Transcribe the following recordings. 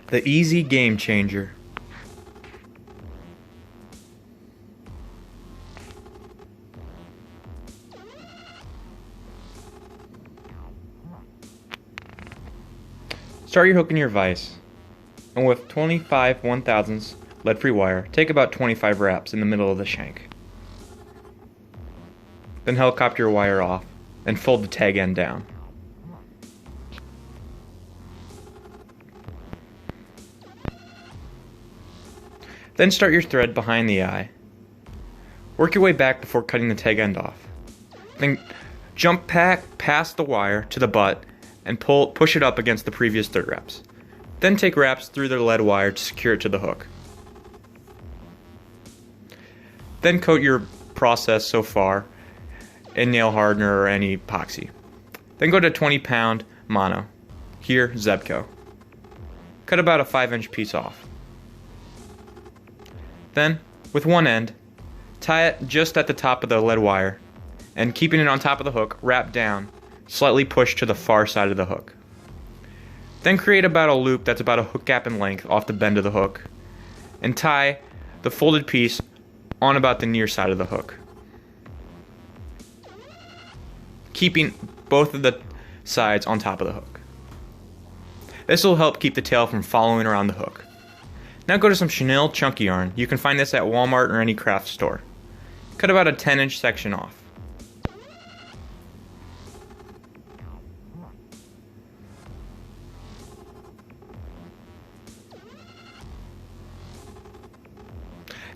The easy game changer. Start your hook in your vise, and with 25 1/1000ths lead-free wire, take about 25 wraps in the middle of the shank. Then helicopter your wire off and fold the tag end down. Then start your thread behind the eye. Work your way back before cutting the tag end off. Then jump past the wire to the butt and push it up against the previous thread wraps. Then take wraps through the lead wire to secure it to the hook. Then coat your process so far in nail hardener or any epoxy. Then go to 20-pound mono, here Zebco. Cut about a 5-inch piece off. Then, with one end, tie it just at the top of the lead wire, and keeping it on top of the hook, wrap down, slightly push to the far side of the hook. Then create about a loop that's about a hook gap in length off the bend of the hook, and tie the folded piece on about the near side of the hook, keeping both of the sides on top of the hook. This will help keep the tail from following around the hook. Now go to some chenille chunky yarn. You can find this at Walmart or any craft store. Cut about a 10-inch section off.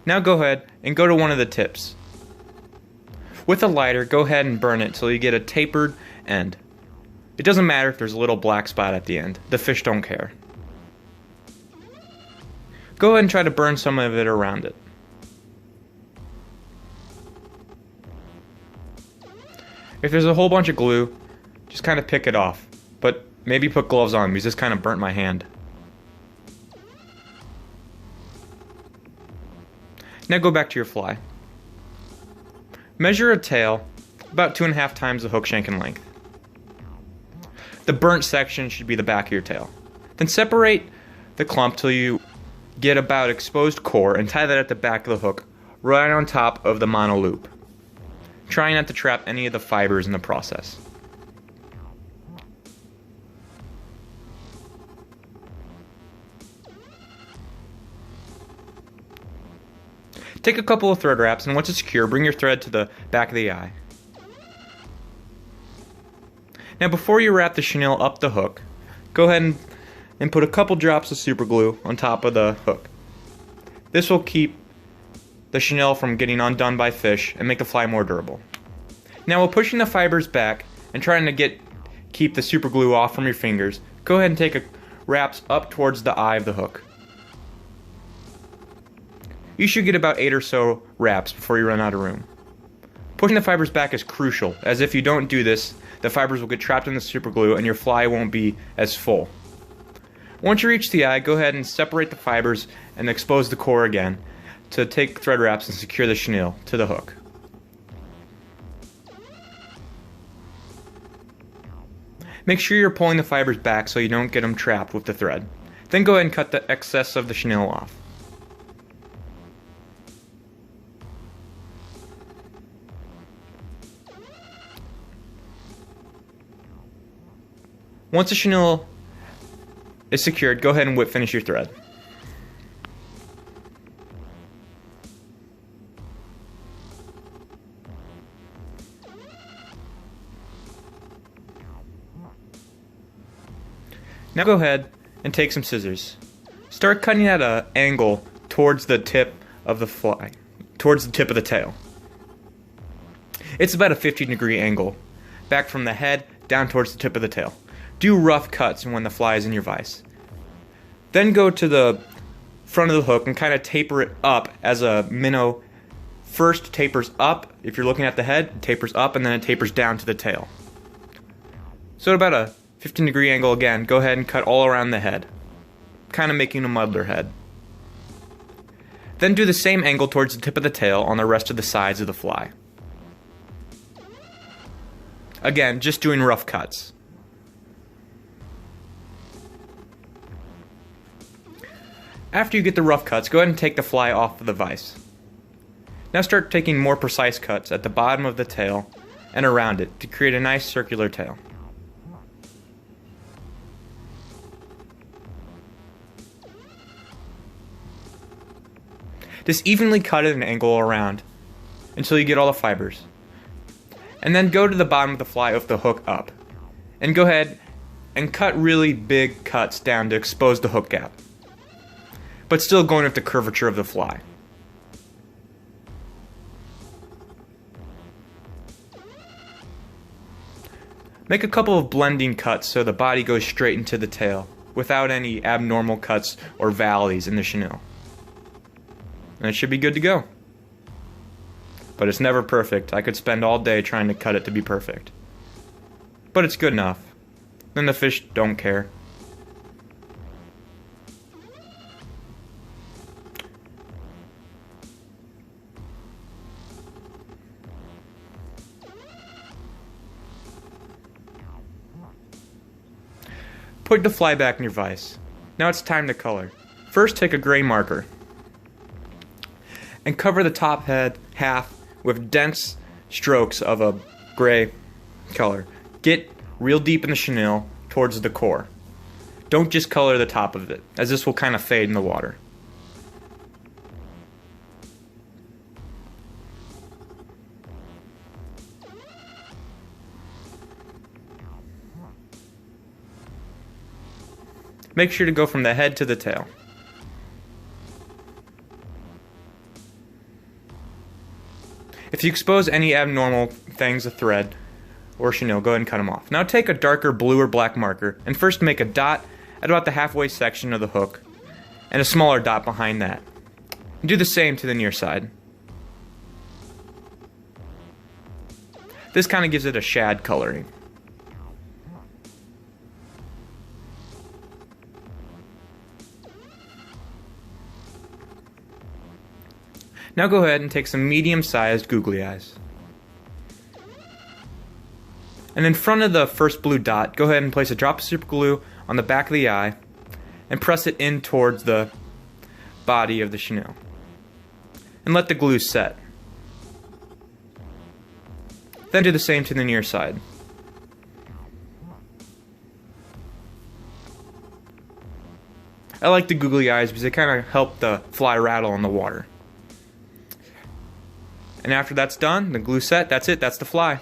Now go ahead and go to one of the tips. With a lighter, go ahead and burn it till you get a tapered end. It doesn't matter if there's a little black spot at the end. The fish don't care. Go ahead and try to burn some of it around it. If there's a whole bunch of glue, just kind of pick it off. But maybe put gloves on because this kind of burnt my hand. Now go back to your fly. Measure a tail about 2.5 times the hook shank in length. The burnt section should be the back of your tail. Then separate the clump till you get about exposed core and tie that at the back of the hook, right on top of the mono loop. Try not to trap any of the fibers in the process. Take a couple of thread wraps, and once it's secure, bring your thread to the back of the eye. Now before you wrap the chenille up the hook, go ahead and put a couple drops of super glue on top of the hook. This will keep the chenille from getting undone by fish and make the fly more durable. Now while pushing the fibers back and trying to keep the super glue off from your fingers, go ahead and take wraps up towards the eye of the hook. You should get about 8 or so wraps before you run out of room. Pushing the fibers back is crucial, as if you don't do this, the fibers will get trapped in the super glue and your fly won't be as full. Once you reach the eye, go ahead and separate the fibers and expose the core again to take thread wraps and secure the chenille to the hook. Make sure you're pulling the fibers back so you don't get them trapped with the thread. Then go ahead and cut the excess of the chenille off. Once the chenille is secured, go ahead and whip finish your thread. Now go ahead and take some scissors. Start cutting at an angle towards the tip of the fly, towards the tip of the tail. It's about a 15-degree angle, back from the head down towards the tip of the tail. Do rough cuts when the fly is in your vise. Then go to the front of the hook and kind of taper it up as a minnow first tapers up. If you're looking at the head, it tapers up and then it tapers down to the tail. So at about a 15-degree angle again, go ahead and cut all around the head, kind of making a muddler head. Then do the same angle towards the tip of the tail on the rest of the sides of the fly. Again, just doing rough cuts. After you get the rough cuts, go ahead and take the fly off of the vise. Now start taking more precise cuts at the bottom of the tail and around it to create a nice circular tail. Just evenly cut at an angle around until you get all the fibers. And then go to the bottom of the fly with the hook up. And go ahead and cut really big cuts down to expose the hook gap, but still going with the curvature of the fly. Make a couple of blending cuts so the body goes straight into the tail without any abnormal cuts or valleys in the chenille. And it should be good to go. But it's never perfect. I could spend all day trying to cut it to be perfect. But it's good enough. Then the fish don't care. Put the fly back in your vise. Now it's time to color. First, take a gray marker and cover the top head half with dense strokes of a gray color. Get real deep in the chenille towards the core. Don't just color the top of it, as this will kind of fade in the water. Make sure to go from the head to the tail. If you expose any abnormal things, a thread or chenille, go ahead and cut them off. Now take a darker blue or black marker and first make a dot at about the halfway section of the hook and a smaller dot behind that. And do the same to the near side. This kind of gives it a shad coloring. Now go ahead and take some medium-sized googly eyes. And in front of the first blue dot, go ahead and place a drop of superglue on the back of the eye and press it in towards the body of the chenille. And let the glue set. Then do the same to the near side. I like the googly eyes because they kind of help the fly rattle in the water. And after that's done, the glue set, that's it, that's the fly.